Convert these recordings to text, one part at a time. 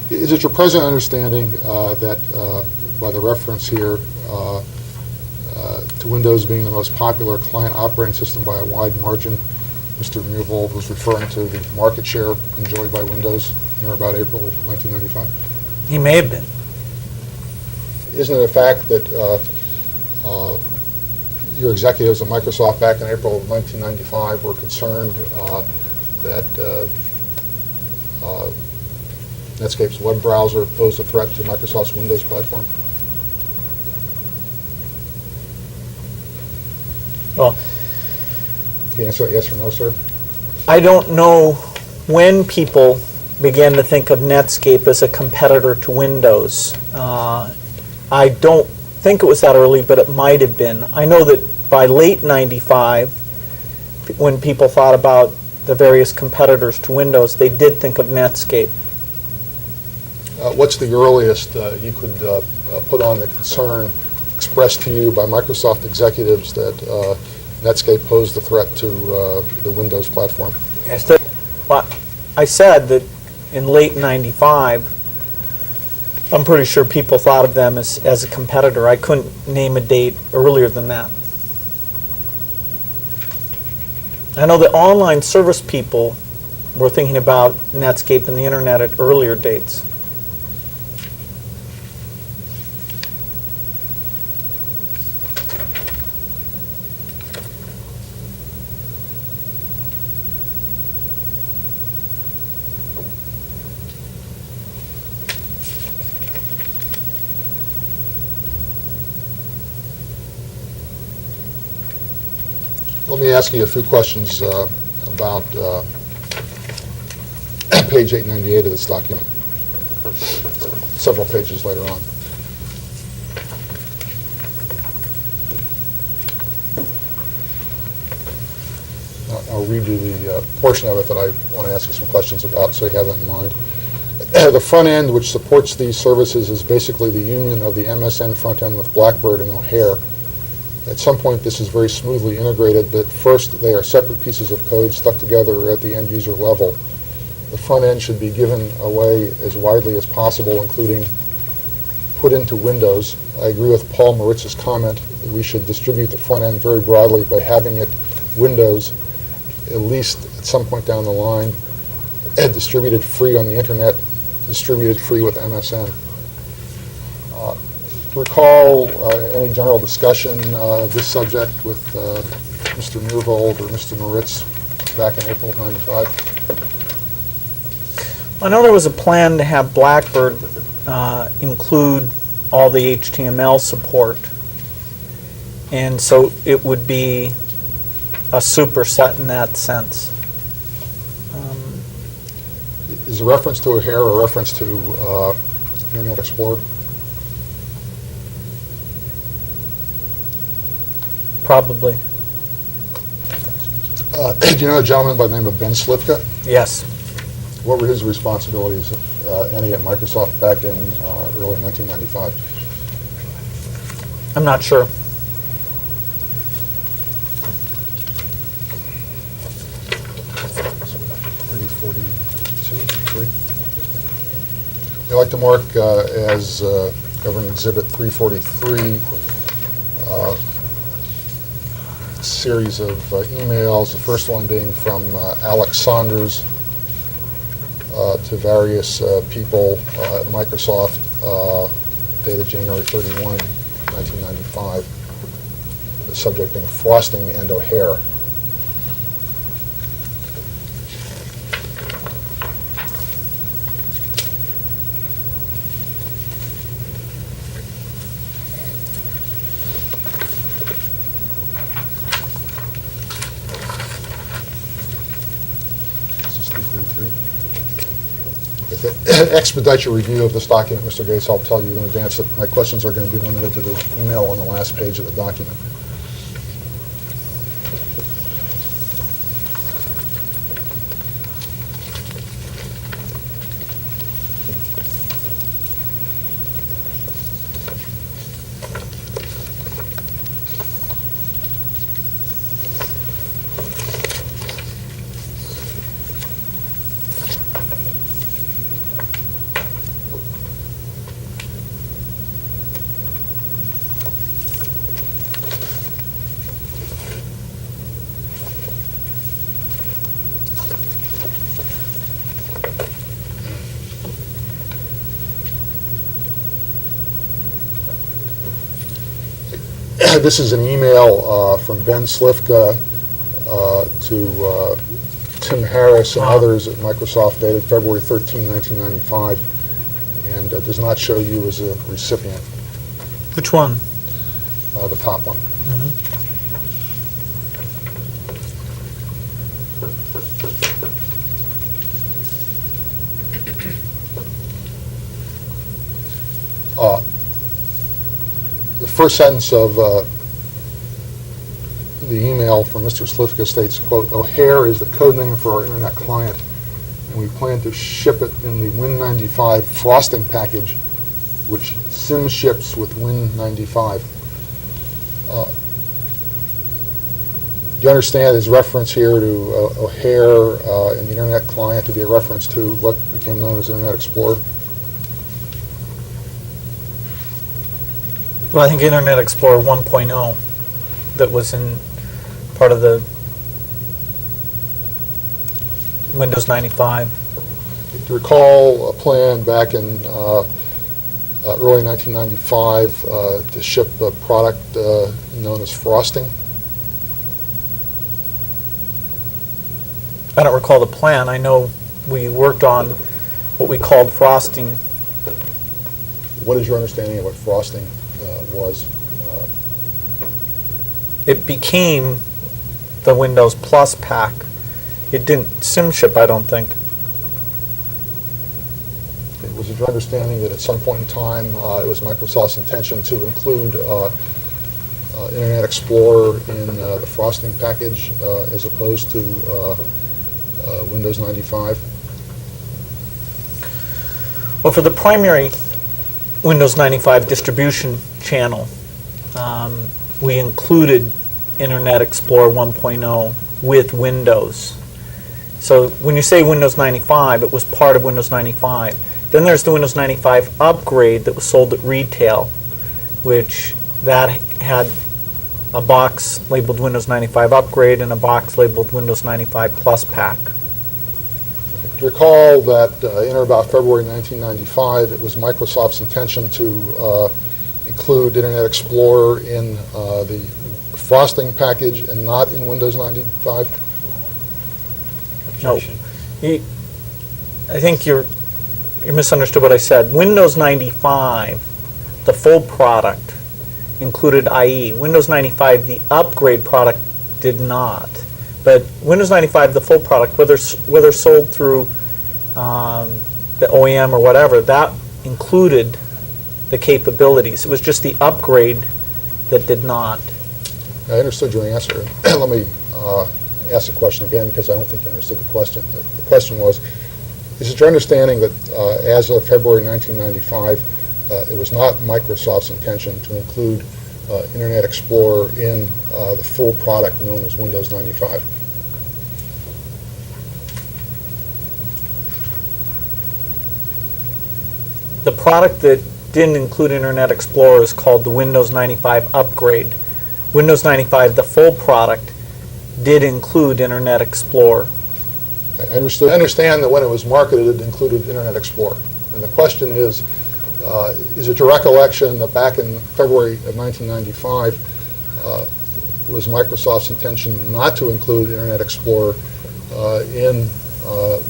Is it your present understanding that by the reference here to Windows being the most popular client operating system by a wide margin, Mr. Muvold was referring to the market share enjoyed by Windows near about April 1995? He may have been. Isn't it a fact that your executives at Microsoft back in April of 1995 were concerned that Netscape's web browser posed a threat to Microsoft's Windows platform? Well, Can you answer that yes or no, sir? I don't know when people began to think of Netscape as a competitor to Windows. I don't think it was that early, but it might have been. I know that by late 95, when people thought about the various competitors to Windows, they did think of Netscape. What's the earliest you could put on the concern expressed to you by Microsoft executives that Netscape posed a threat to the Windows platform? Well, I said that in late 95, I'm pretty sure people thought of them as a competitor. I couldn't name a date earlier than that. I know that online service people were thinking about Netscape and the internet at earlier dates. Let me ask you a few questions about page 898 of this document, several pages later on. I'll read you the portion of it that I want to ask you some questions about, so you have that in mind. The front end, which supports these services, is basically the union of the MSN front end with Blackbird and OHair. At some point, this is very smoothly integrated, but first, they are separate pieces of code stuck together at the end user level. The front end should be given away as widely as possible, including put into Windows. I agree with Paul Moritz's comment that we should distribute the front end very broadly by having it Windows, at least at some point down the line, distributed free on the internet, distributed free with MSN. Recall any general discussion of this subject with Mr. Muvold or Mr. Moritz back in April of '95? I know there was a plan to have Blackbird include all the HTML support, and so it would be a superset in that sense. Is a reference to OHair a reference to Internet Explorer? Probably. Do you know a gentleman by the name of Ben Slivka? Yes. What were his responsibilities, if any, at Microsoft back in early 1995? I'm not sure. I'd like to mark as Government Exhibit 343 series of emails, the first one being from Alex Saunders to various people at Microsoft, dated January 31, 1995, the subject being frosting and OHair. Expedite your review of this document, Mr. Gates. I'll tell you in advance that my questions are going to be limited to the email on the last page of the document. This is an email from Ben Slifka to Tim Harris and others at Microsoft dated February 13, 1995, and does not show you as a recipient, Which one? the top one. The first sentence of the email from Mr. Slifka states, quote, "OHair is the code name for our internet client, and we plan to ship it in the Win95 frosting package, which SIM ships with Win95. Do you understand his reference here to OHair and the internet client to be a reference to what became known as Internet Explorer? Well, I think Internet Explorer 1.0 that was in part of the Windows 95. Do you recall a plan back in early 1995 to ship a product known as frosting? I don't recall the plan. I know we worked on what we called frosting. What is your understanding of what frosting was? It became the Windows Plus pack. It didn't SIM ship, I don't think. Was it your understanding that at some point in time it was Microsoft's intention to include Internet Explorer in the frosting package as opposed to Windows 95? Well, for the primary Windows 95 distribution channel, we included Internet Explorer 1.0 with Windows. So when you say Windows 95, it was part of Windows 95. Then there's the Windows 95 upgrade that was sold at retail, which that had a box labeled Windows 95 upgrade and a box labeled Windows 95 Plus pack. Do you recall that in or about February 1995, it was Microsoft's intention to include Internet Explorer in the frosting package and not in Windows 95? No. I think you misunderstood what I said. Windows 95, the full product, included IE. Windows 95, the upgrade product, did not. But Windows 95, the full product, whether sold through the OEM or whatever, that included the capabilities. It was just the upgrade that did not. I understood your answer. Let me ask the question again because I don't think you understood the question. The question was, is it your understanding that as of February 1995, it was not Microsoft's intention to include Internet Explorer in the full product known as Windows 95? The product that didn't include Internet Explorer is called the Windows 95 upgrade. Windows 95, the full product, did include Internet Explorer. I understand that when it was marketed, it included Internet Explorer. And the question is it your recollection that back in February of 1995, it was Microsoft's intention not to include Internet Explorer in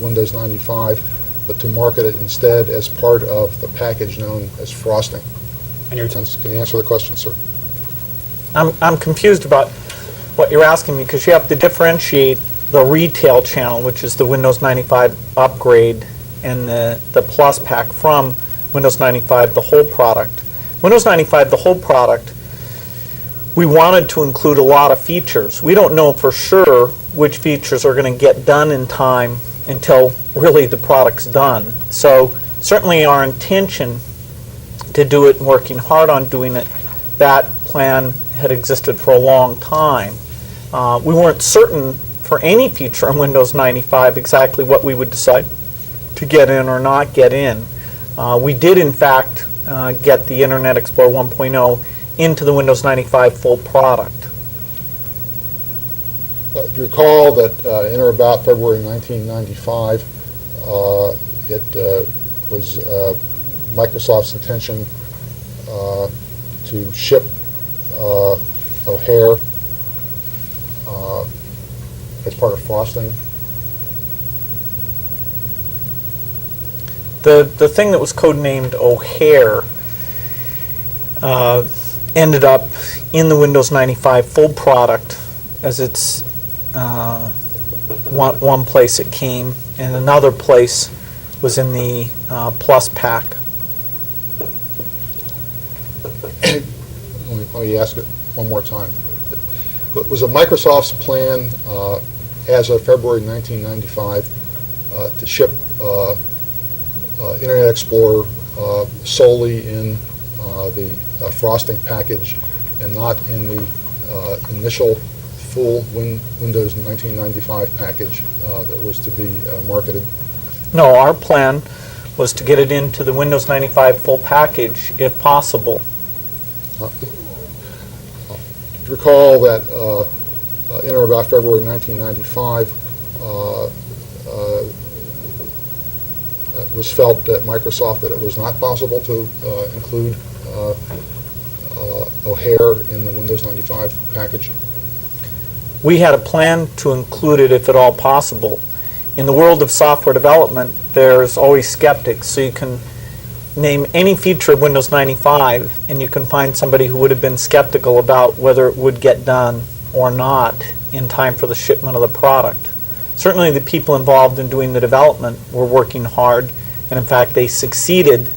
Windows 95, but to market it instead as part of the package known as frosting? Can you answer the question, sir? I'm confused about what you're asking me because you have to differentiate the retail channel, which is the Windows 95 upgrade and the Plus pack, from Windows 95, the whole product. Windows 95, the whole product, we wanted to include a lot of features. We don't know for sure which features are going to get done in time until really the product's done. So certainly our intention to do it and working hard on doing it, that plan had existed for a long time. We weren't certain for any feature in Windows 95 exactly what we would decide to get in or not get in. We did in fact get the Internet Explorer 1.0 into the Windows 95 full product. Do you recall that in or about February 1995, it was Microsoft's intention to ship OHair as part of frosting. The thing that was codenamed OHair ended up in the Windows 95 full product, as it's one place it came, and another place was in the Plus pack. Let me ask it one more time. Was it Microsoft's plan as of February 1995 to ship Internet Explorer solely in the frosting package and not in the initial full Windows 1995 package that was to be marketed? No, our plan was to get it into the Windows 95 full package if possible. Recall that in or about February 1995, it was felt at Microsoft that it was not possible to include OHair in the Windows 95 package. We had a plan to include it if at all possible. In the world of software development, there's always skeptics, so you can name any feature of Windows 95 and you can find somebody who would have been skeptical about whether it would get done or not in time for the shipment of the product. Certainly the people involved in doing the development were working hard, and in fact they succeeded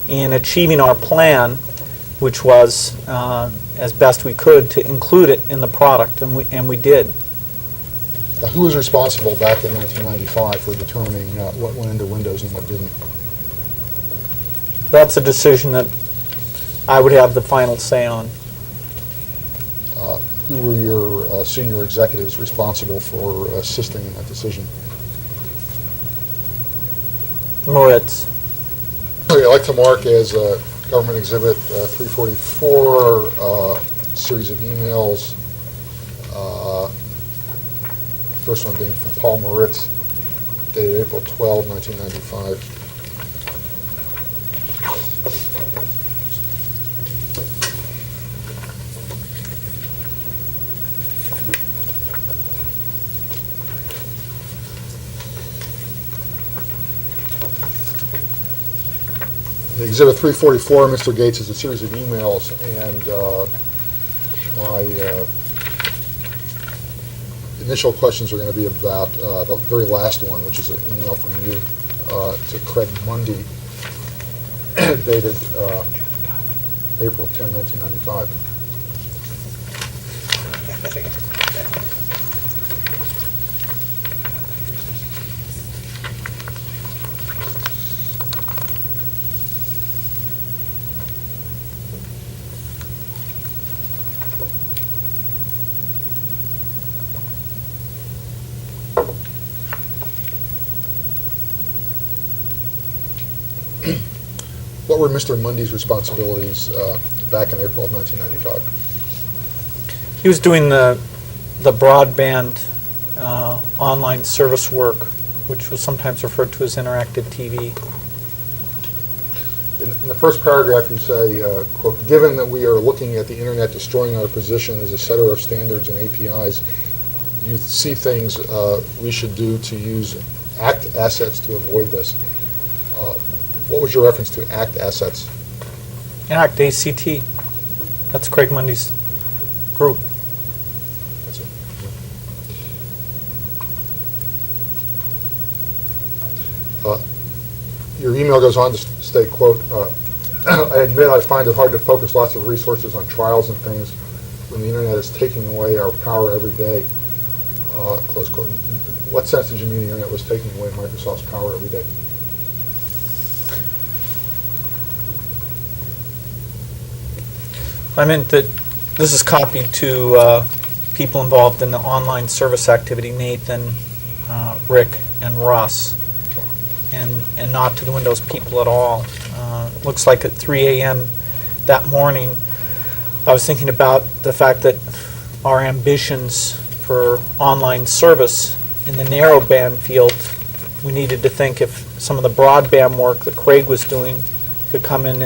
in achieving our plan, which was as best we could to include it in the product, and we did. Now, who was responsible back in 1995 for determining what went into Windows and what didn't? That's a decision that I would have the final say on. Who were your senior executives responsible for assisting in that decision? Moritz. I'd like to mark as Government Exhibit 344, series of emails. First one being from Paul Moritz, dated April 12, 1995. Exhibit 344, Mr. Gates, is a series of emails, and my initial questions are going to be about the very last one, which is an email from you to Craig Mundy, dated April 10, 1995. What were Mr. Mundy's responsibilities back in April of 1995? He was doing the broadband online service work, which was sometimes referred to as interactive TV. In the first paragraph you say, quote, given that we are looking at the internet destroying our position as a setter of standards and APIs, you see things we should do to use ACT assets to avoid this. What was your reference to ACT assets? ACT, ACT. That's Craig Mundy's group. That's it. Your email goes on to state, quote, I admit I find it hard to focus lots of resources on trials and things when the internet is taking away our power every day, close quote. In what sense did you mean the internet was taking away Microsoft's power every day? I meant that this is copied to people involved in the online service activity, Nathan, Rick, and Russ, and not to the Windows people at all. Looks like at 3 a.m. that morning, I was thinking about the fact that our ambitions for online service in the narrowband field, we needed to think if some of the broadband work that Craig was doing could come in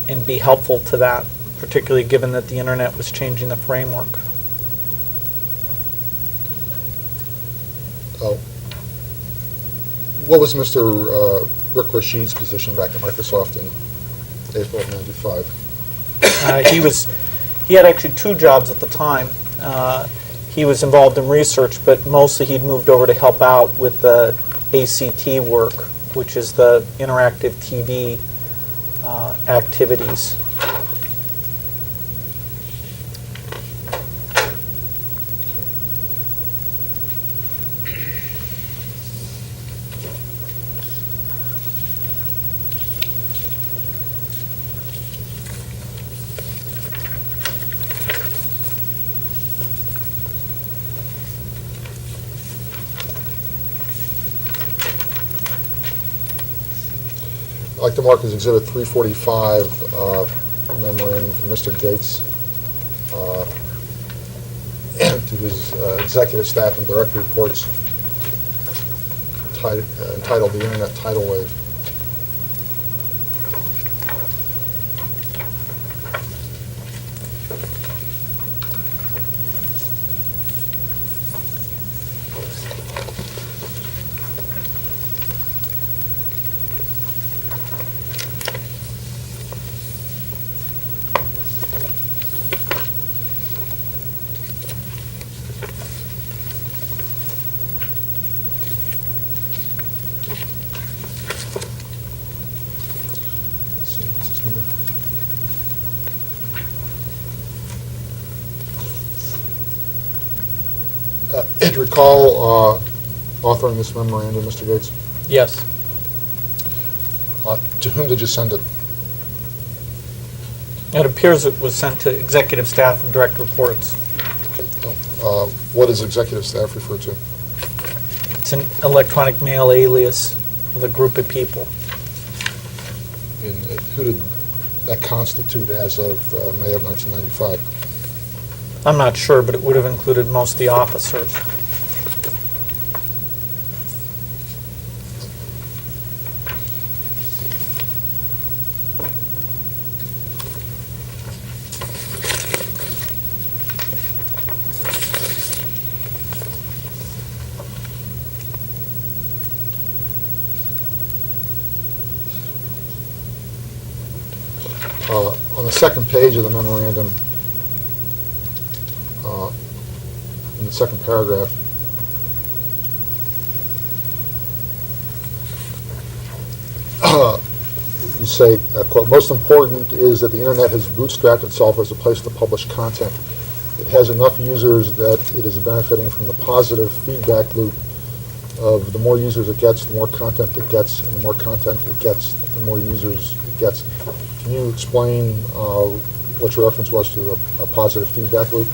and be helpful to that, particularly given that the internet was changing the framework. What was Mr. Rick Rashid's position back at Microsoft in April of '95? He had actually two jobs at the time. He was involved in research, but mostly he'd moved over to help out with the ACT work, which is the interactive TV activities. I'd like to mark as Exhibit 345, memorandum from Mr. Gates to his executive staff and direct reports entitled The Internet Tidal Wave. Do you recall authoring this memorandum, Mr. Gates? Yes. To whom did you send it? It appears it was sent to executive staff and direct reports. What does executive staff refer to? It's an electronic mail alias with a group of people. And who did that constitute as of May of 1995? I'm not sure, but it would have included most of the officers. On the second page of the memorandum, in the second paragraph, you say, quote, "Most important is that the Internet has bootstrapped itself as a place to publish content. It has enough users that it is benefiting from the positive feedback loop of the more users it gets, the more content it gets, and the more content it gets, the more users it gets." Can you explain what your reference was to a positive feedback loop?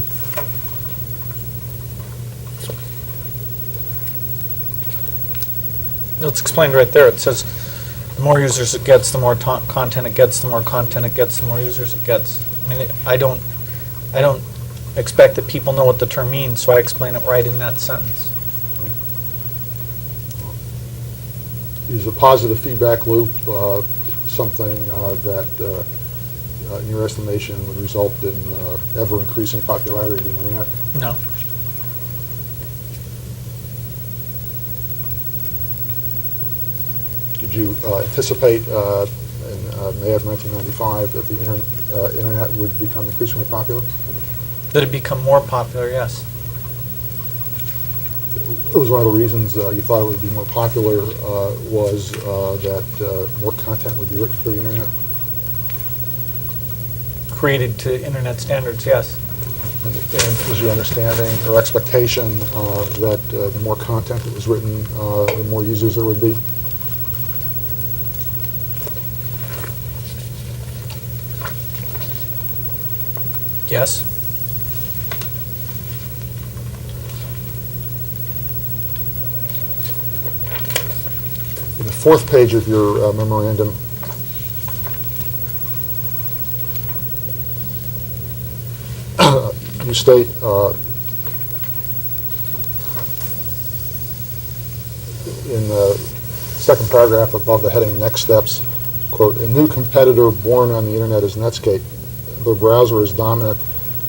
It's explained right there. It says the more users it gets, the more content it gets, the more content it gets, the more users it gets. I mean, I don't expect that people know what the term means, so I explain it right in that sentence. Is a positive feedback loop something that, in your estimation, would result in ever-increasing popularity of the Internet? No. Did you anticipate in May of 1995 that the Internet would become increasingly popular? That it become more popular, yes. It was one of the reasons you thought it would be more popular was that more content would be written for the Internet? Created to Internet standards, yes. And was your understanding or expectation that the more content that was written, the more users there would be? Yes. In the fourth page of your memorandum, you state in the second paragraph above the heading Next Steps, quote, "A new competitor born on the Internet is Netscape. The browser is dominant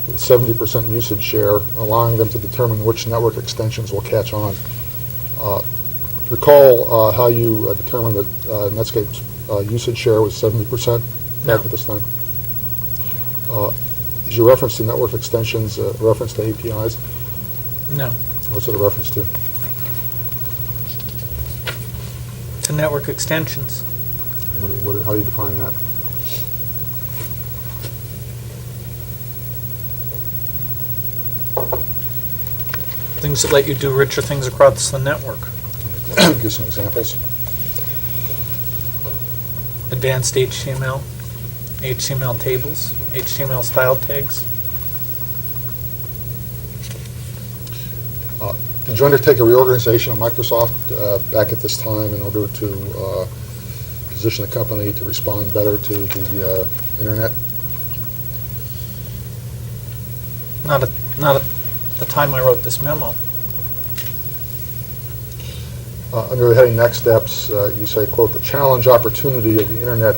with 70% usage share, allowing them to determine which network extensions will catch on." Recall how you determined that Netscape's usage share was 70% back No. at this time? Is your reference to network extensions a reference to APIs? No. What's it a reference to? To network extensions. How do you define that? Things that let you do richer things across the network. Give some examples. Advanced HTML, HTML tables, HTML style tags. Did you undertake a reorganization of Microsoft back at this time in order to position the company to respond better to the internet? Not at the time I wrote this memo. Under the heading Next Steps, you say, quote, "The challenge opportunity of the internet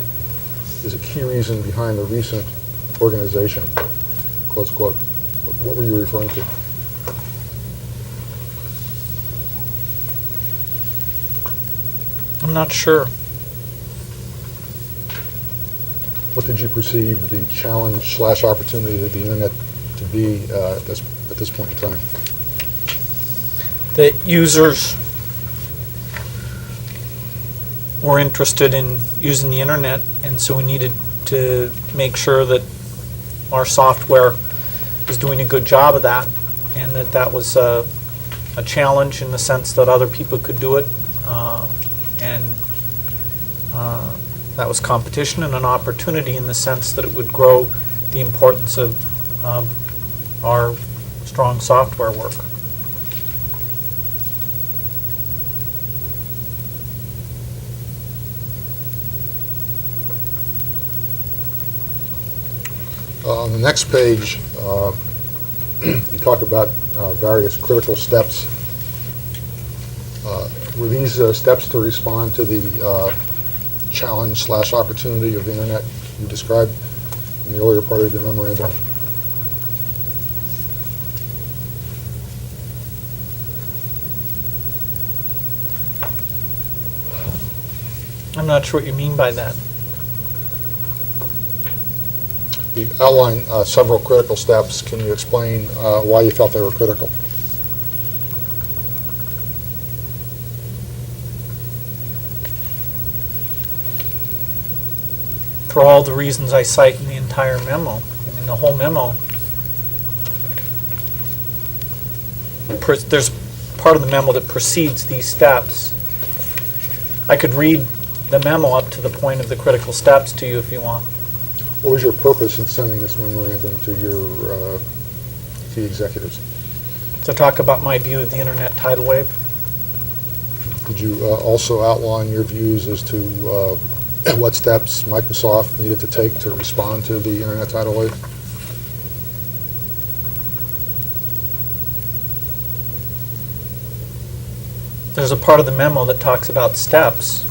is a key reason behind the recent organization," close quote. What were you referring to? I'm not sure. What did you perceive the challenge/opportunity of the internet to be at this point in time? That users were interested in using the internet, and so we needed to make sure that our software was doing a good job of that, and that was a challenge in the sense that other people could do it, and that was competition, and an opportunity in the sense that it would grow the importance of our strong software work. On the next page, you talk about various critical steps. Were these steps to respond to the challenge/opportunity of the internet you described in the earlier part of your memorandum? I'm not sure what you mean by that. You outlined several critical steps. Can you explain why you felt they were critical? For all the reasons I cite in the entire memo. I mean, the whole memo. There's part of the memo that precedes these steps. I could read the memo up to the point of the critical steps to you if you want. What was your purpose in sending this memorandum to your key executives? To talk about my view of the internet tidal wave. Did you also outline your views as to what steps Microsoft needed to take to respond to the internet tidal wave? There's a part of the memo that talks about steps.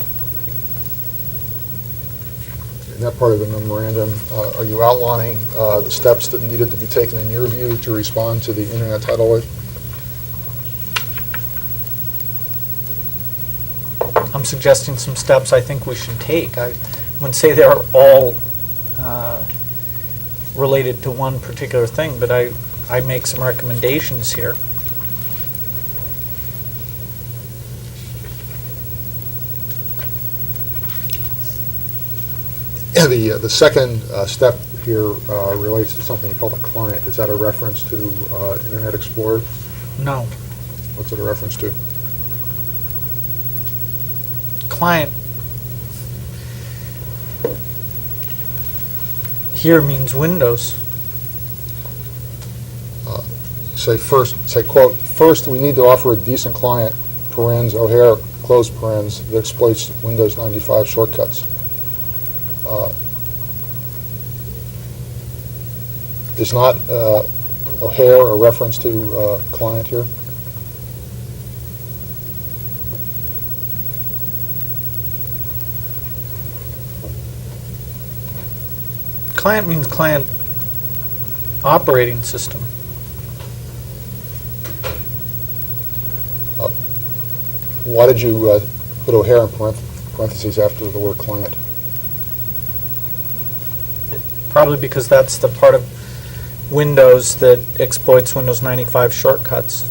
In that part of the memorandum, are you outlining the steps that needed to be taken in your view to respond to the internet tidal wave? I'm suggesting some steps I think we should take. I wouldn't say they're all related to one particular thing, but I make some recommendations here. The second step here relates to something you call a client. Is that a reference to Internet Explorer? No. What's it a reference to? Client here means Windows. Say, quote, "First, we need to offer a decent client, parens, OHair, close parens, that exploits Windows 95 shortcuts." Is not OHair a reference to client here? Client means client operating system. Why did you put OHair in parentheses after the word client? Probably because that's the part of Windows that exploits Windows 95 shortcuts.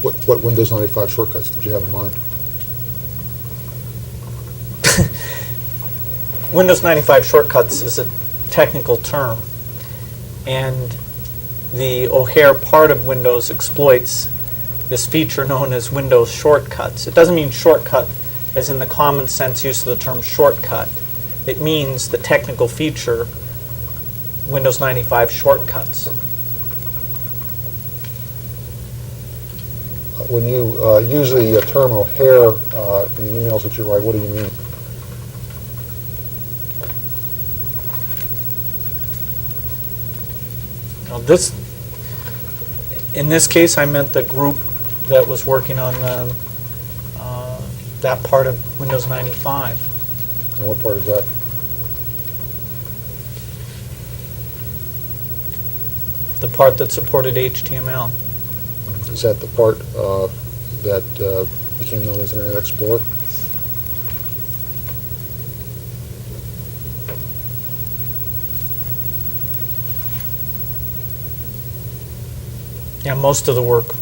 What Windows 95 shortcuts did you have in mind? Windows 95 shortcuts is a technical term, and the OHair part of Windows exploits this feature known as Windows shortcuts. It doesn't mean shortcut as in the common sense use of the term shortcut. It means the technical feature Windows 95 shortcuts. When you use the term OHair in the emails that you write, what do you mean? Now in this case, I meant the group that was working on that part of Windows 95. And what part is that? The part that supported HTML. Is that the part that became known as Internet Explorer? Yeah, most of the work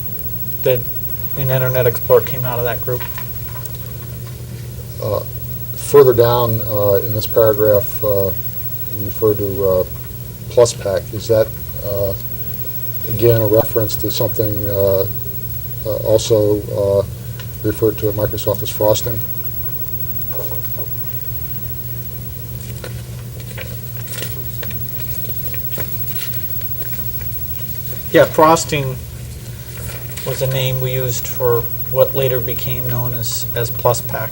that in Internet Explorer came out of that group. Further down in this paragraph, you refer to Plus Pack. Is that, again, a reference to something also referred to at Microsoft as frosting? Yeah, frosting was a name we used for what later became known as Plus Pack.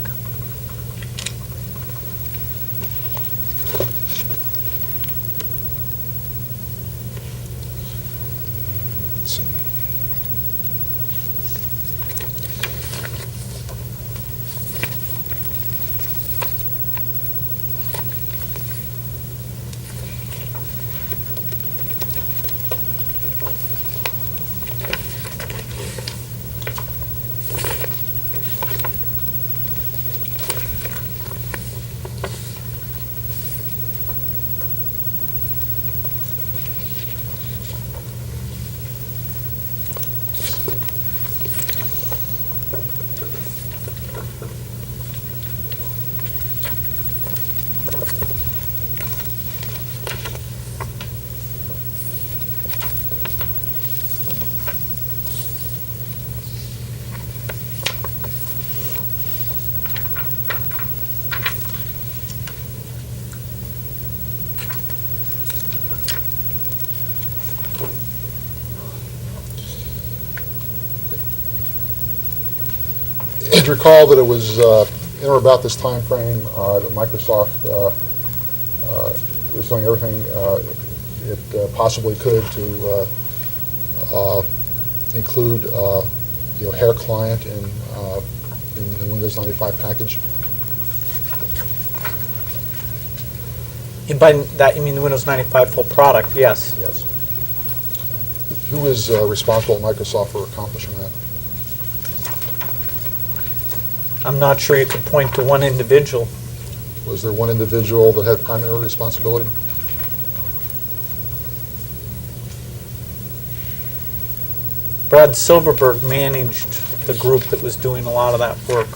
Let's see. And recall that it was in or about this time frame that Microsoft was doing everything it possibly could to include the OHair client in the Windows 95 package. And by that you mean the Windows 95 full product? Yes. Yes. Who is responsible at Microsoft for accomplishing that? I'm not sure you could point to one individual. Was there one individual that had primary responsibility? Brad Silverberg managed the group that was doing a lot of that work.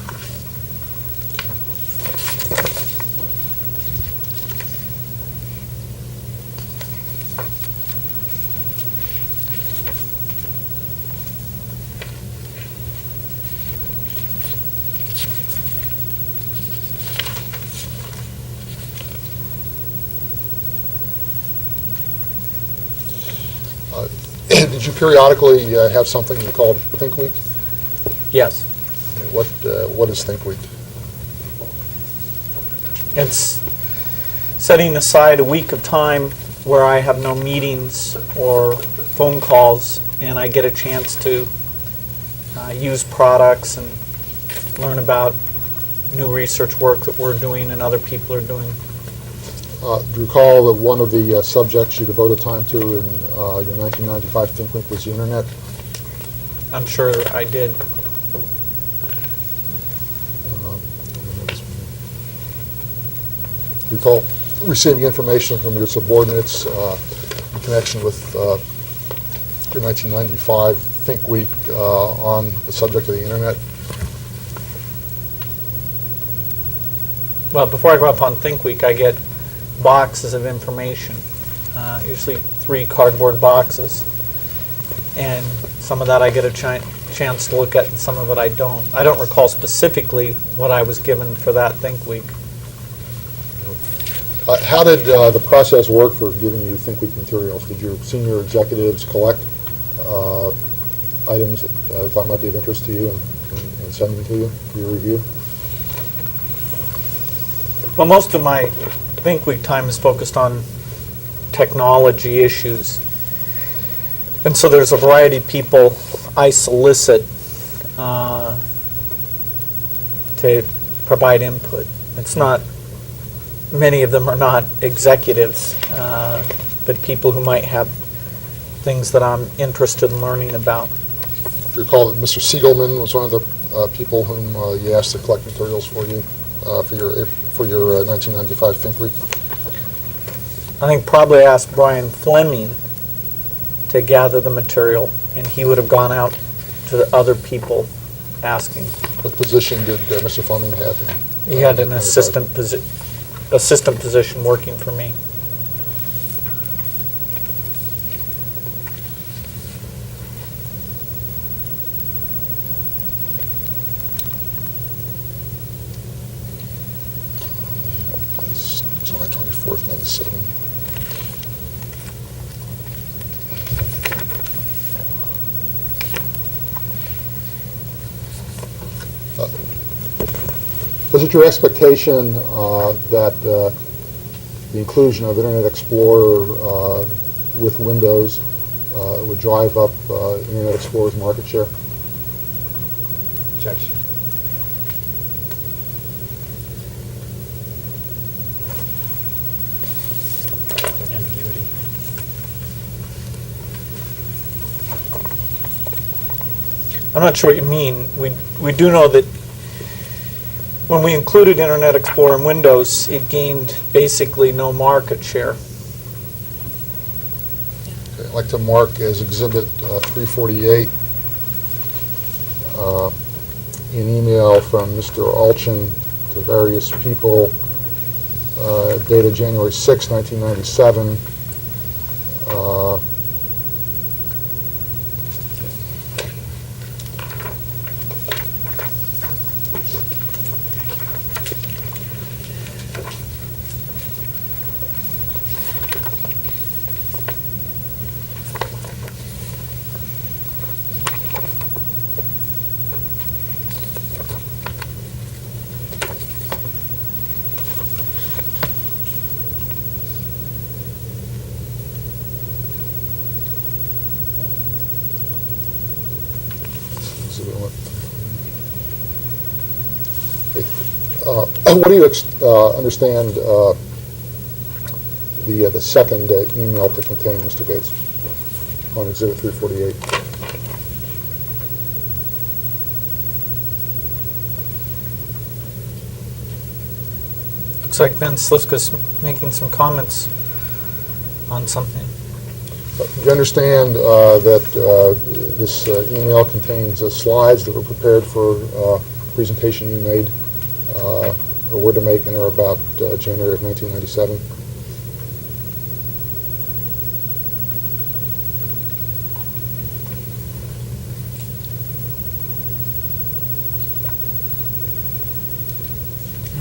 Did you periodically have something you called Think Week? Yes. What is Think Week? It's setting aside a week of time where I have no meetings or phone calls and I get a chance to use products and learn about new research work that we're doing and other people are doing. Do you recall that one of the subjects you devoted time to in your 1995 Think Week was the Internet? I'm sure I did. Recall receiving information from your subordinates in connection with your 1995 Think Week on the subject of the internet? Well, before I go up on Think Week, I get boxes of information, usually 3 cardboard boxes. And some of that I get a chance to look at, and some of it I don't. I don't recall specifically what I was given for that Think Week. How did the process work for giving you Think Week materials? Did your senior executives collect items that they thought might be of interest to you and send them to you for your review? Well, most of my Think Week time is focused on technology issues. And so there's a variety of people I solicit to provide input. It's not, many of them are not executives, but people who might have things that I'm interested in learning about. If you recall that Mr. Siegelman was one of the people whom you asked to collect materials for you for your 1995 Think Week. I think probably asked Brian Fleming to gather the material, and he would have gone out to other people asking. What position did Mr. Fleming have? He had an assistant position working for me. July 24th, 97. Was it your expectation that the inclusion of Internet Explorer with Windows would drive up Internet Explorer's market share? Objection. Ambiguity. I'm not sure what you mean. We do know that when we included Internet Explorer in Windows, it gained basically no market share. Okay, I'd like to mark as Exhibit 348 an email from Mr. Alchin to various people dated January 6, 1997. What do you understand the second email to contain, Mr. Bates, on Exhibit 348? Looks like Ben Slifka's making some comments on something. Do you understand that this email contains slides that were prepared for a presentation you made or were to make in or about January of 1997?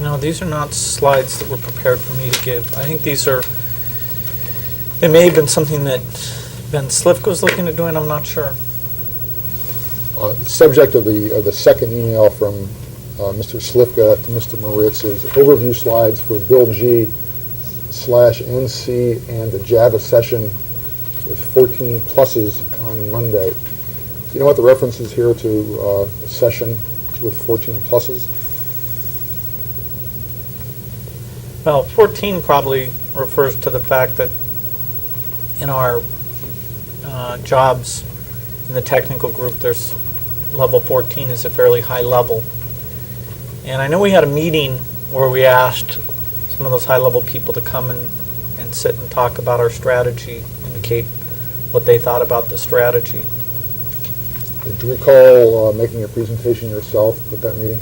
No, these are not slides that were prepared for me to give. I think these are, it may have been something that Ben Slifka was looking at doing, I'm not sure. The subject of the second email from Mr. Slifka to Mr. Moritz is overview slides for Bill G/NC and the Java session with 14 pluses on Monday. Do you know what the reference is here to a session with 14 pluses? Well, 14 probably refers to the fact that in our jobs In the technical group, there's level 14 is a fairly high level. And I know we had a meeting where we asked some of those high-level people to come and sit and talk about our strategy, indicate what they thought about the strategy. Do you recall making a presentation yourself at that meeting?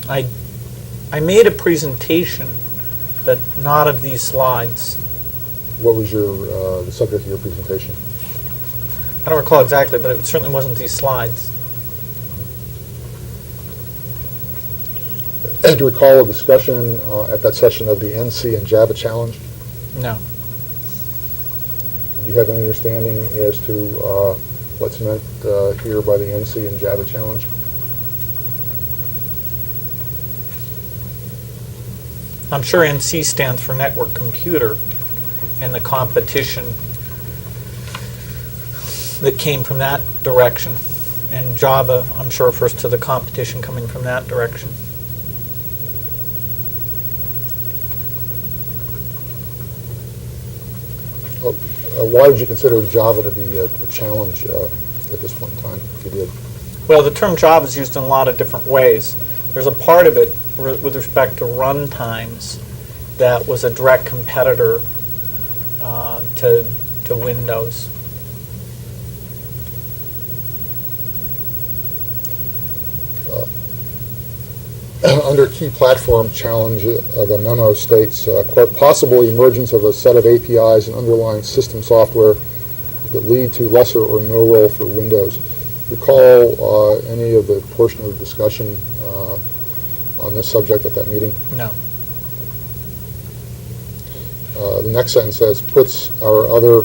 I made a presentation, but not of these slides. What was the subject of your presentation? I don't recall exactly, but it certainly wasn't these slides. Do you recall a discussion at that session of the NC and Java Challenge? No. Do you have any understanding as to what's meant here by the NC and Java Challenge? I'm sure NC stands for Network Computer, and the competition that came from that direction. And Java, I'm sure, refers to the competition coming from that direction. Why did you consider Java to be a challenge at this point in time, if you did? Well, the term Java is used in a lot of different ways. There's a part of it with respect to run times that was a direct competitor to Windows. Under key platform challenge, the memo states, quote, possible emergence of a set of APIs and underlying system software that lead to lesser or no role for Windows. Recall any of the portion of the discussion on this subject at that meeting? No. The next sentence says, puts our other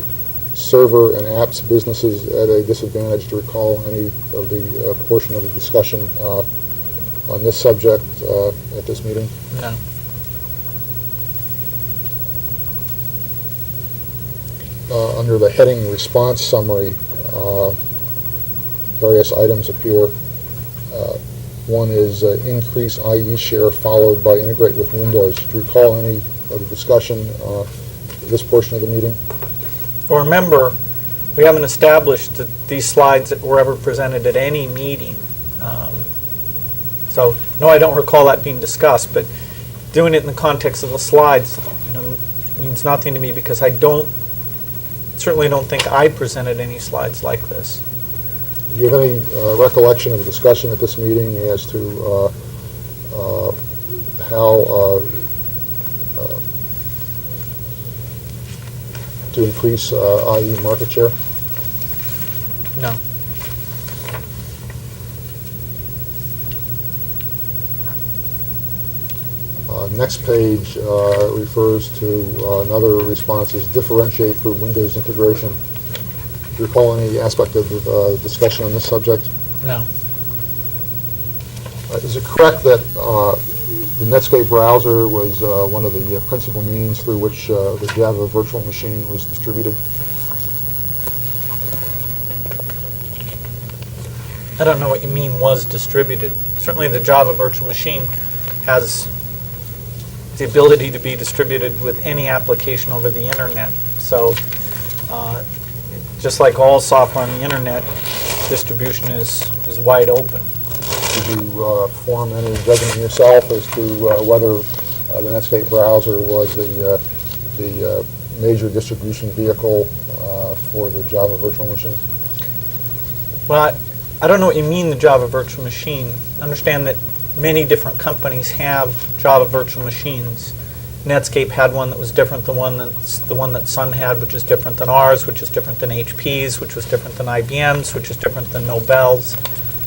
server and apps businesses at a disadvantage. To recall any of the portion of the discussion on this subject at this meeting? No. Under the heading response summary, various items appear. One is increase IE share followed by integrate with Windows. Do you recall any of the discussion this portion of the meeting? Well, remember, we haven't established that these slides were ever presented at any meeting. So, no, I don't recall that being discussed, but doing it in the context of the slides, means nothing to me because I certainly don't think I presented any slides like this. Do you have any recollection of the discussion at this meeting as to how to increase IE market share? No. Next page refers to another response is differentiate through Windows integration. Do you recall any aspect of the discussion on this subject? No. Is it correct that the Netscape browser was one of the principal means through which the Java virtual machine was distributed? I don't know what you mean was distributed. Certainly the Java virtual machine has the ability to be distributed with any application over the internet. So just like all software on the internet, distribution is wide open. Did you form any judgment yourself as to whether the Netscape browser was the major distribution vehicle for the Java virtual machine? Well, I don't know what you mean, the Java virtual machine. Understand that many different companies have Java virtual machines. Netscape had one that was different than the one that Sun had, which is different than ours, which is different than HP's, which was different than IBM's, which is different than Nobel's.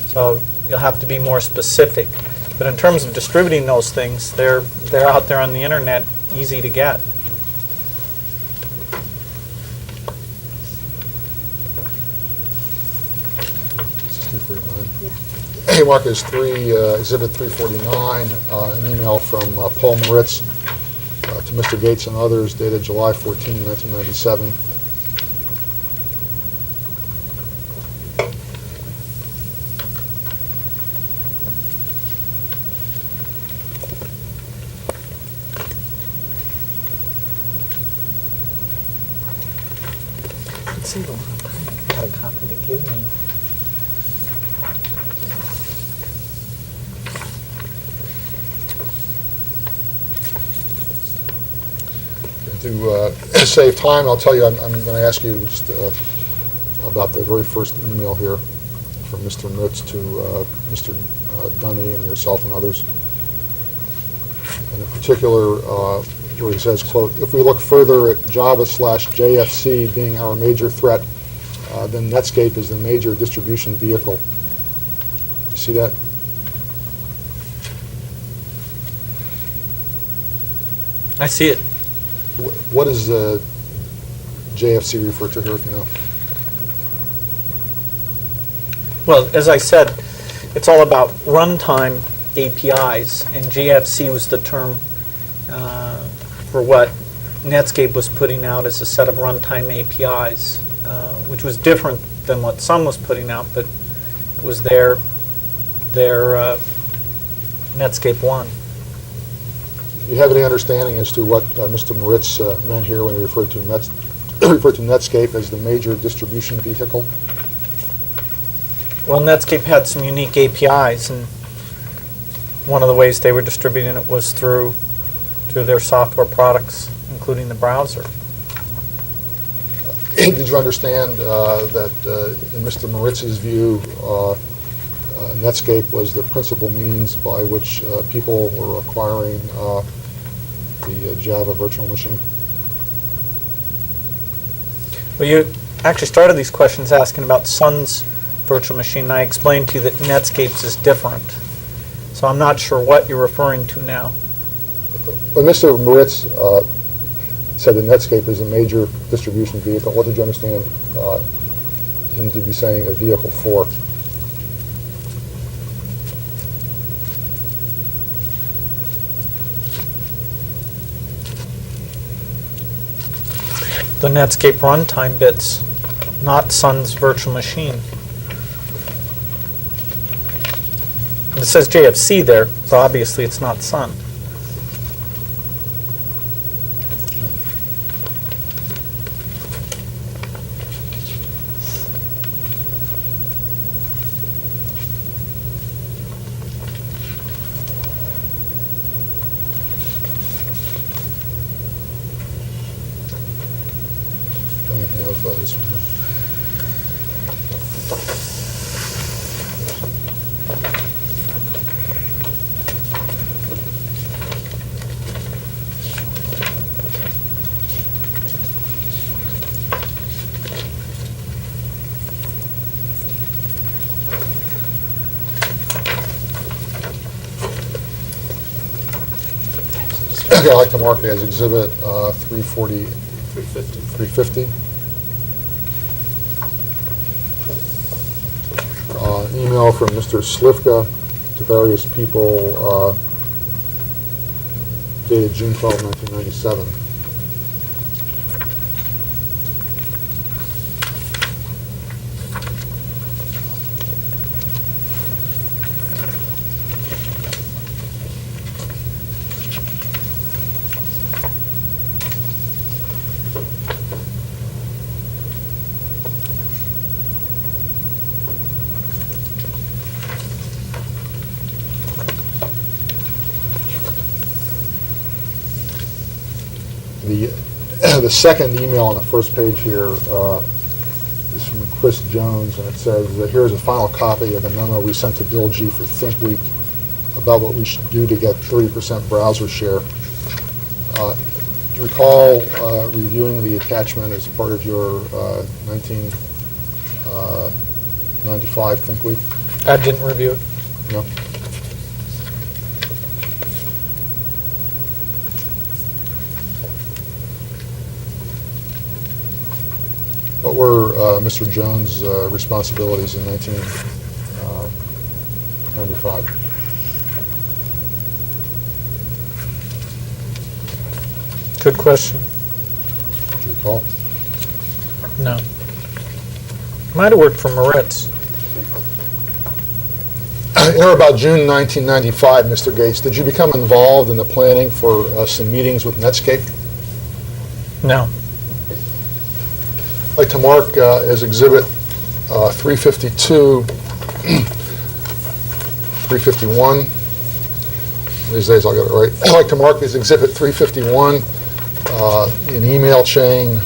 So you'll have to be more specific. But in terms of distributing those things, they're out there on the internet, easy to get. This is 349. Yeah. Mark is Exhibit 349, an email from Paul Moritz to Mr. Gates and others dated July 14, 1997. see the one. I got a copy to give me. To save time, I'll tell you, I'm going to ask you just about the very first email here from Mr. Mitz to Mr. Dunny and yourself and others. And in particular, where he says, quote, "If we look further at Java/JFC being our major threat, then Netscape is the major distribution vehicle." You see that? I see it. What does JFC refer to here, if you know? Well, as I said, it's all about runtime APIs, and JFC was the term for what Netscape was putting out as a set of runtime APIs, which was different than what Sun was putting out, but it was their Netscape 1. Do you have any understanding as to what Mr. Moritz meant here when he referred to Netscape as the major distribution vehicle? Well, Netscape had some unique APIs, and one of the ways they were distributing it was through their software products, including the browser. Did you understand that in Mr. Moritz's view, Netscape was the principal means by which people were acquiring the Java virtual machine? Well, you actually started these questions asking about Sun's virtual machine, and I explained to you that Netscape's is different. So I'm not sure what you're referring to now. When Mr. Moritz said that Netscape is a major distribution vehicle, what did you understand him to be saying a vehicle for? The Netscape runtime bits, not Sun's virtual machine. And it says JFC there, so obviously it's not Sun. This one here. Okay, I'd like to mark it as Exhibit 350. Email from Mr. Slivka to various people dated June 12, 1997. The second email on the first page here is from Chris Jones, and it says that here's a final copy of the memo we sent to Bill G. for Think Week about what we should do to get 30% browser share. Do you recall reviewing the attachment as part of your 1995 Think Week? I didn't review it. No? What were Mr. Jones' responsibilities in 1995? Good question. Do you recall? No. Might have worked for Moritz. About June 1995, Mr. Gates, did you become involved in the planning for some meetings with Netscape? No. I'd like to mark as Exhibit 352, 351. These days I'll get it right. I'd like to mark as Exhibit 351 an email chain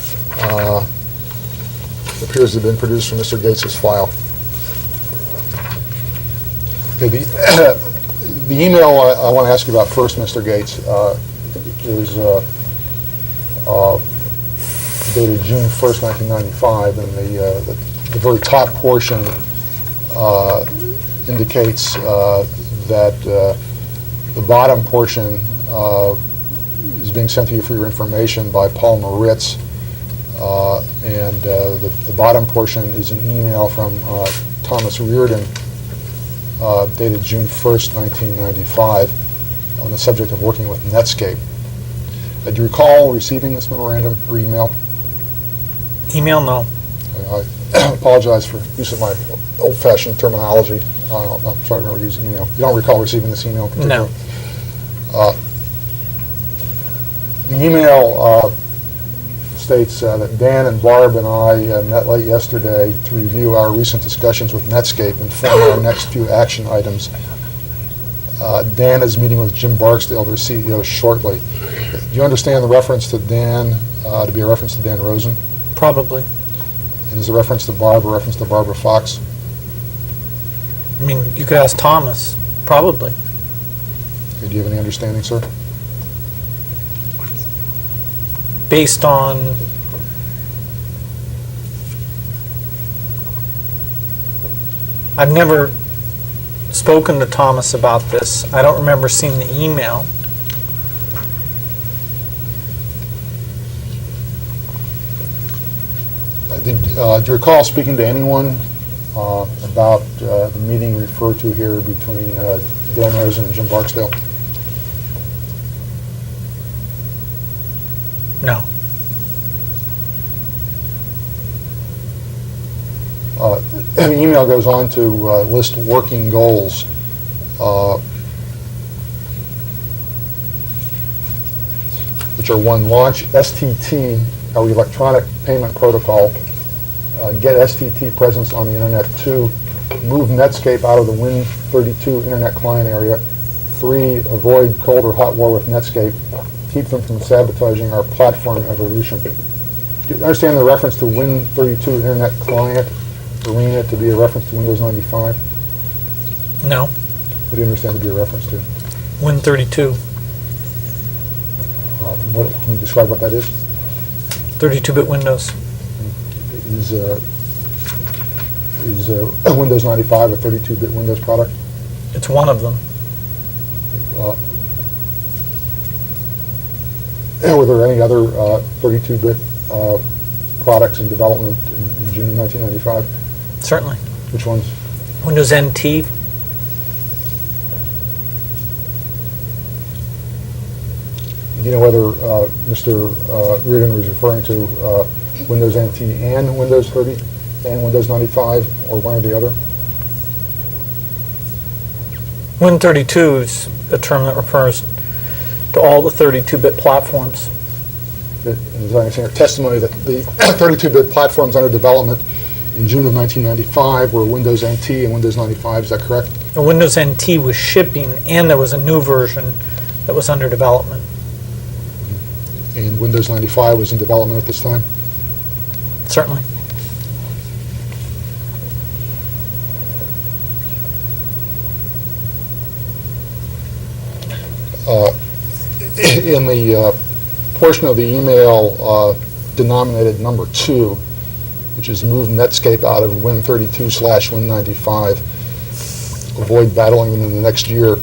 appears to have been produced from Mr. Gates's file. Okay, the email I want to ask you about first, Mr. Gates, is dated June 1st, 1995, and the very top portion indicates that the bottom portion is being sent to you for your information by Paul Moritz, and the bottom portion is an email from Thomas Reardon dated June 1st, 1995, on the subject of working with Netscape. Do you recall receiving this memorandum or email? Email, no. I apologize for using my old-fashioned terminology. I'm sorry to remember using email. You don't recall receiving this email in particular? No. The email states that Dan and Barb and I met late yesterday to review our recent discussions with Netscape and form our next few action items. Dan is meeting with Jim Barksdale, their CEO, shortly. Do you understand the reference to Dan to be a reference to Dan Rosen? Probably. And is the reference to Barb a reference to Barbara Fox? I mean, you could ask Thomas. Probably. Do you have any understanding, sir? Based on I've never spoken to Thomas about this. I don't remember seeing the email. Do you recall speaking to anyone about the meeting referred to here between Dan Rosen and Jim Barksdale? No. The email goes on to list working goals. Which are: one, launch STT, our electronic payment protocol, get STT presence on the internet; two, move Netscape out of the Win32 internet client area; three, avoid cold or hot war with Netscape, keep them from sabotaging our platform evolution. Do you understand the reference to Win32 internet client arena to be a reference to Windows 95? No. What do you understand to be a reference to? Win32. Can you describe what that is? 32-bit Windows. Is Windows 95 a 32-bit Windows product? It's one of them. Were there any other 32-bit products in development in June 1995? Certainly. Which ones? Windows NT. Do you know whether Mr. Reardon was referring to Windows NT and Windows 30 and Windows 95, or one or the other? Win32 is a term that refers to all the 32-bit platforms. As I understand your testimony, that the 32-bit platforms under development in June of 1995 were Windows NT and Windows 95, is that correct? The Windows NT was shipping, and there was a new version that was under development. And Windows 95 was in development at this time? Certainly. In the portion of the email denominated number 2, which is move Netscape out of Win32/Win95, avoid battling them in the next year,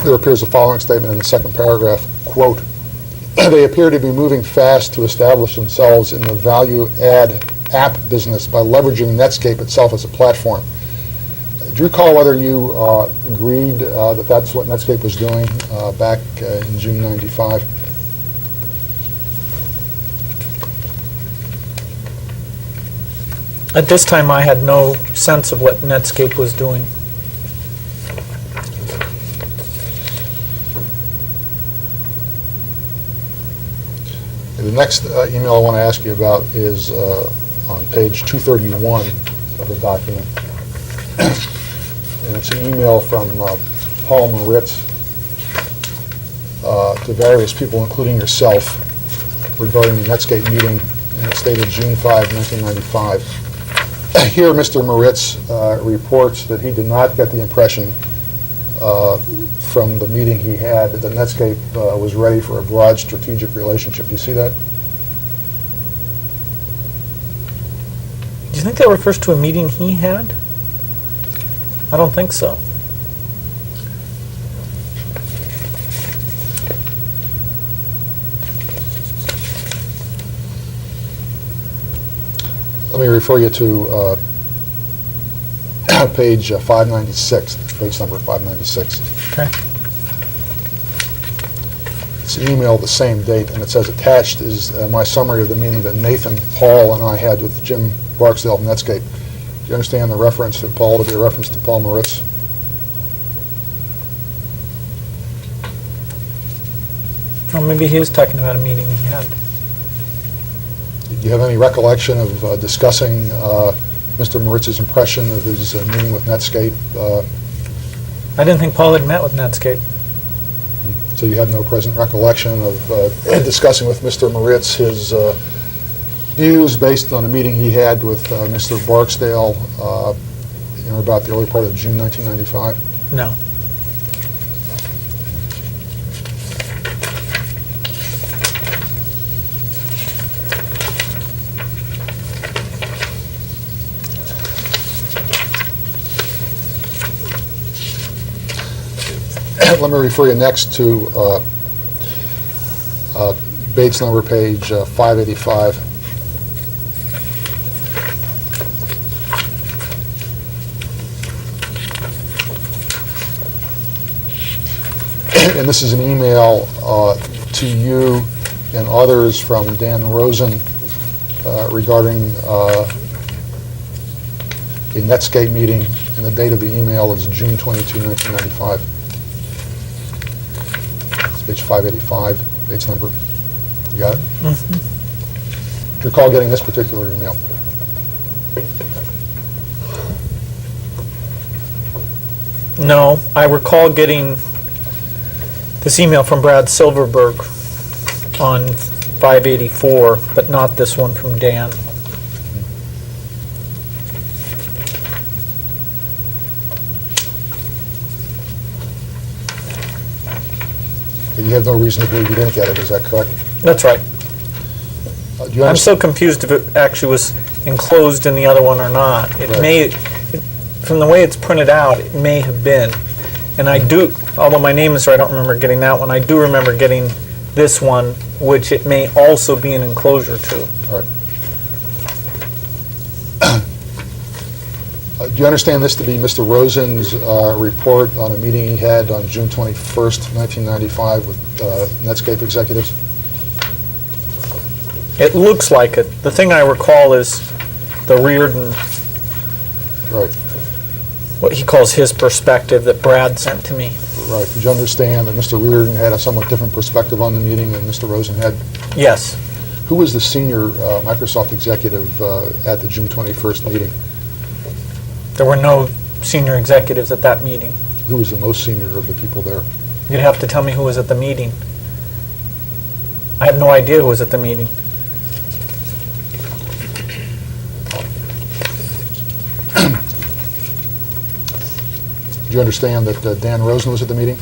there appears the following statement in the second paragraph, quote, they appear to be moving fast to establish themselves in the value-add app business by leveraging Netscape itself as a platform. Do you recall whether you agreed that that's what Netscape was doing back in June 95? At this time, I had no sense of what Netscape was doing. The next email I want to ask you about is on page 231 of the document. And it's an email from Paul Moritz to various people, including yourself, regarding the Netscape meeting, and it's dated June 5, 1995. Here, Mr. Moritz reports that he did not get the impression from the meeting he had that Netscape was ready for a broad strategic relationship. Do you see that? Do you think that refers to a meeting he had? I don't think so. Let me refer you to page 596, page number 596. Okay. It's an email the same date, and it says attached is my summary of the meeting that Nathan, Paul, and I had with Jim Barksdale of Netscape. Do you understand the reference to Paul to be a reference to Paul Moritz? Or maybe he was talking about a meeting he had. Do you have any recollection of discussing Mr. Moritz's impression of his meeting with Netscape? I didn't think Paul had met with Netscape. So you have no present recollection of discussing with Mr. Moritz his views based on a meeting he had with Mr. Barksdale in about the early part of June 1995? No. Let me refer you next to Bates number page 585. And this is an email to you and others from Dan Rosen regarding a Netscape meeting, and the date of the email is June 22, 1995. It's page 585, Bates number. You got it? Mm-hmm. Do you recall getting this particular email? No, I recall getting this email from Brad Silverberg on 584, but not this one from Dan. You have no reason to believe you didn't get it, is that correct? That's right. Do you I'm so understand? confused if it actually was enclosed in the other one or not. It Right. may, from the way it's printed out, it may have been. And I do, although my name is there, I don't remember getting that one. I do remember getting this one, which it may also be an enclosure to. All right. Do you understand this to be Mr. Rosen's report on a meeting he had on June 21st, 1995 with Netscape executives? It looks like it. The thing I recall is the Reardon, Right, what he calls his perspective that Brad sent to me. right. Did you understand that Mr. Reardon had a somewhat different perspective on the meeting than Mr. Rosen had? Yes. Who was the senior Microsoft executive at the June 21st meeting? There were no senior executives at that meeting. Who was the most senior of the people there? You'd have to tell me who was at the meeting. I have no idea who was at the meeting. Do you understand that Dan Rosen was at the meeting?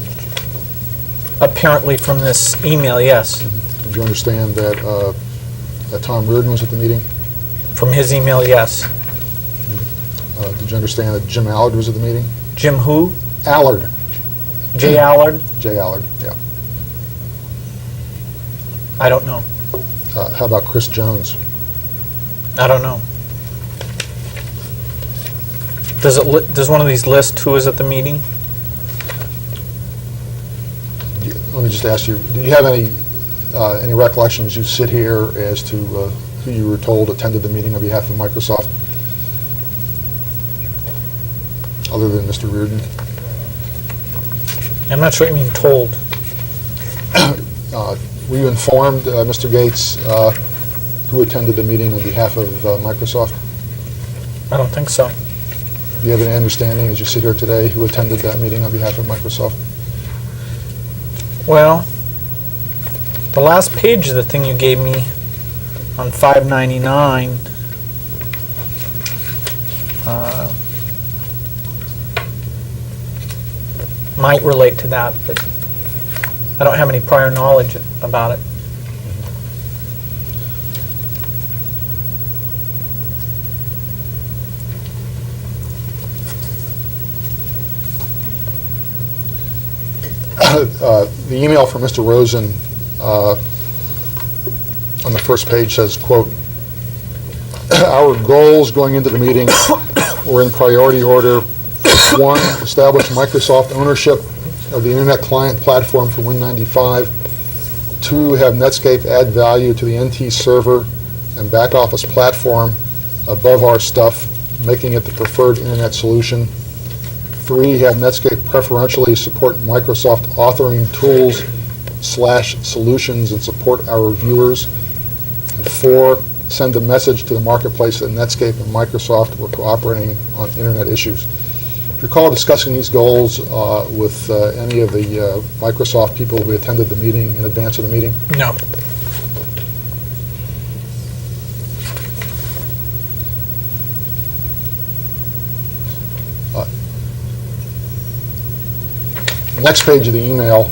Apparently from this email, yes. Did you understand that Tom Reardon was at the meeting? From his email, yes. Did you understand that Jim Allard was at the meeting? Jim who? Allard. J. Allard? J. Allard, yeah. I don't know. How about Chris Jones? I don't know. Does one of these list who was at the meeting? Let me just ask you, do you have any recollection as you sit here as to who you were told attended the meeting on behalf of Microsoft, other than Mr. Reardon? I'm not sure what you mean told. Were you informed, Mr. Gates, who attended the meeting on behalf of Microsoft? I don't think so. Do you have any understanding, as you sit here today, who attended that meeting on behalf of Microsoft? Well, the last page of the thing you gave me on 599 might relate to that, but I don't have any prior knowledge about it. The email from Mr. Rosen on the first page says, quote, "Our goals going into the meeting were in priority order. 1, establish Microsoft ownership of the Internet client platform for Win95. 2, have Netscape add value to the NT server and back office platform above our stuff, making it the preferred Internet solution. 3, have Netscape preferentially support Microsoft authoring tools / solutions and support our viewers. And 4, send a message to the marketplace that Netscape and Microsoft were cooperating on Internet issues." Do you recall discussing these goals with any of the Microsoft people who attended the meeting in advance of the meeting? No. The next page of the email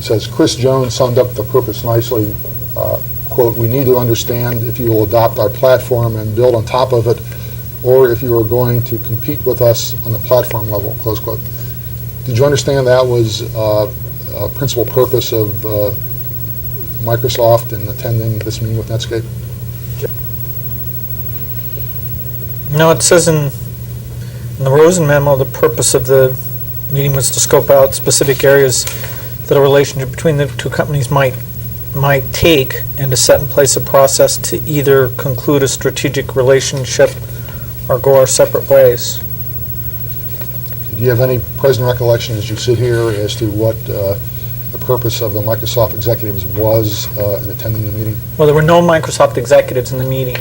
says, "Chris Jones summed up the purpose nicely. Quote, we need to understand if you will adopt our platform and build on top of it, or if you are going to compete with us on the platform level," close quote. Did you understand that was a principal purpose of Microsoft in attending this meeting with Netscape? No, it says in the Rosen memo, the purpose of the meeting was to scope out specific areas that a relationship between the two companies might take, and to set in place a process to either conclude a strategic relationship or go our separate ways. Do you have any present recollection as you sit here as to what the purpose of the Microsoft executives was in attending the meeting? Well, there were no Microsoft executives in the meeting.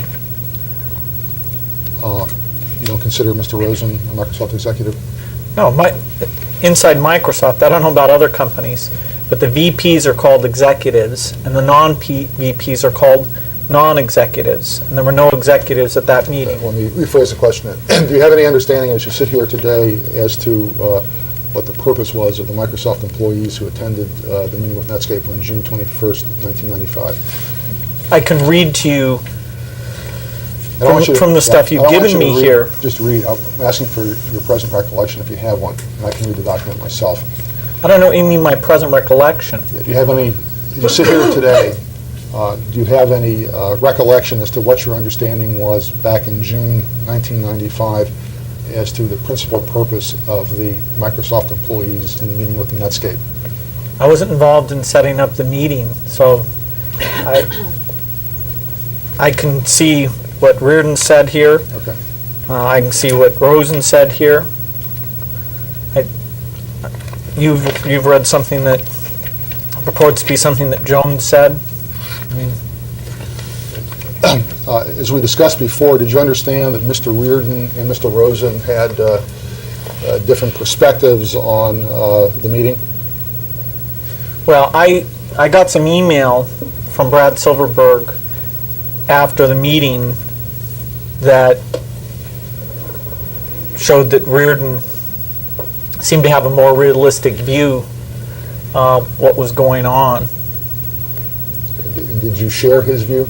You don't consider Mr. Rosen a Microsoft executive? No, inside Microsoft, I don't know about other companies, but the VPs are called executives, and the non-VPs are called non-executives, and there were no executives at that meeting. Let me rephrase the question then. Do you have any understanding as you sit here today as to what the purpose was of the Microsoft employees who attended the meeting with Netscape on June 21st, 1995? I can read to you I don't want you to- from the stuff yeah, you've I don't want given you to me read- here. Just read. I'm asking for your present recollection if you have one, and I can read the document myself. I don't know what you mean my present recollection. Yeah, do you have any, as you sit here today, do you have any recollection as to what your understanding was back in June 1995 as to the principal purpose of the Microsoft employees in the meeting with Netscape? I wasn't involved in setting up the meeting, so I can see what Reardon said here. Okay. I can see what Rosen said here. You've read something that purports to be something that Jones said. I mean, As we discussed before, did you understand that Mr. Reardon and Mr. Rosen had different perspectives on the meeting? well, I got some email from Brad Silverberg after the meeting that showed that Reardon seemed to have a more realistic view of what was going on. Did you share his view?